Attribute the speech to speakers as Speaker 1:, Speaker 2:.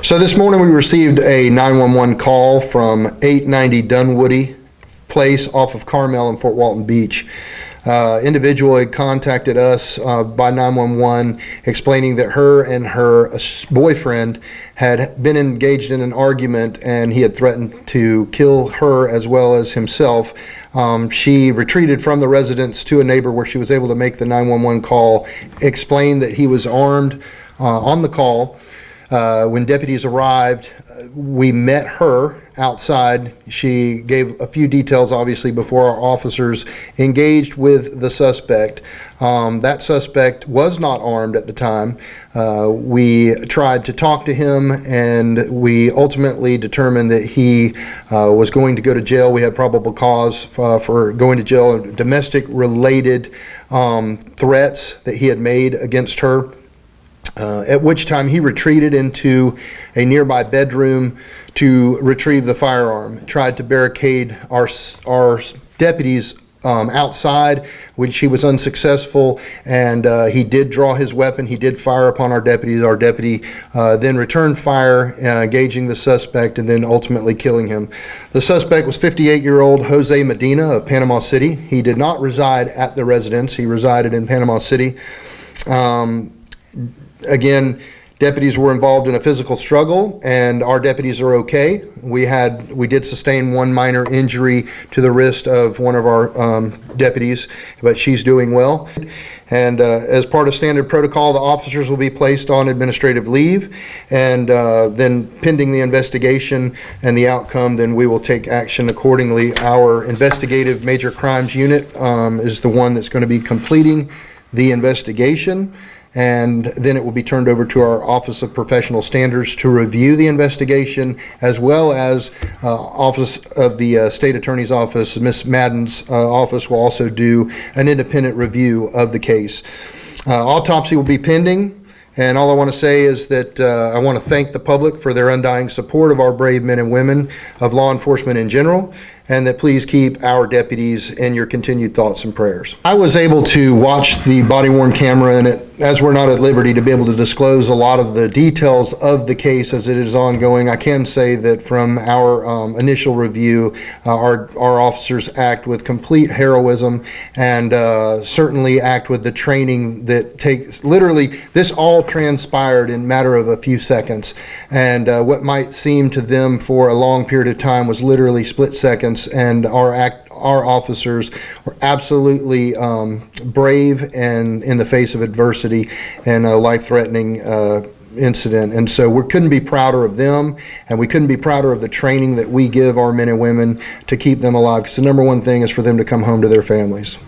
Speaker 1: So this morning we received a 911 call from 890 Dunwoody Place off of Carmel and Fort Walton Beach. Individual had contacted us by 911 explaining that her and her boyfriend had been engaged in an argument and he had threatened to kill her as well as himself. She retreated from the residence to a neighbor where she was able to make the 911 call, explained that he was armed on the call. When deputies arrived, we met her outside. She gave a few details, obviously, before our officers engaged with the suspect. That suspect was not armed at the time. We tried to talk to him, and we ultimately determined that he was going to go to jail. We had probable cause for going to jail, domestic-related threats that he had made against her. At which time he retreated into a nearby bedroom to retrieve the firearm. Tried to barricade our deputies outside, which he was unsuccessful, and he did draw his weapon. He did fire upon our deputies. Our deputy then returned fire, engaging the suspect and then ultimately killing him. The suspect was 58-year-old Jose Medina of Panama City. He did not reside at the residence. He resided in Panama City. Again, deputies were involved in a physical struggle, and our deputies are okay. We did sustain one minor injury to the wrist of one of our deputies, but she's doing well. And as part of standard protocol, the officers will be placed on administrative leave, and then pending the investigation and the outcome, then we will take action accordingly. Our investigative major crimes unit is the one that's going to be completing the investigation, and then it will be turned over to our Office of Professional Standards to review the investigation, as well as Office of the State Attorney's Office. Ms. Madden's office will also do an independent review of the case. Autopsy will be pending, and all I want to say is that I want to thank the public for their undying support of our brave men and women of law enforcement in general, and that please keep our deputies in your continued thoughts and prayers. I was able to watch the body-worn camera, and as we're not at liberty to be able to disclose a lot of the details of the case as it is ongoing, I can say that from our initial review, our officers act with complete heroism and certainly act with the training that takes, literally, this all transpired in a matter of a few seconds. And what might seem to them for a long period of time was literally split seconds, and our officers were absolutely brave and in the face of adversity and a life-threatening incident. And so we couldn't be prouder of them, and we couldn't be prouder of the training that we give our men and women to keep them alive, because the number one thing is for them to come home to their families.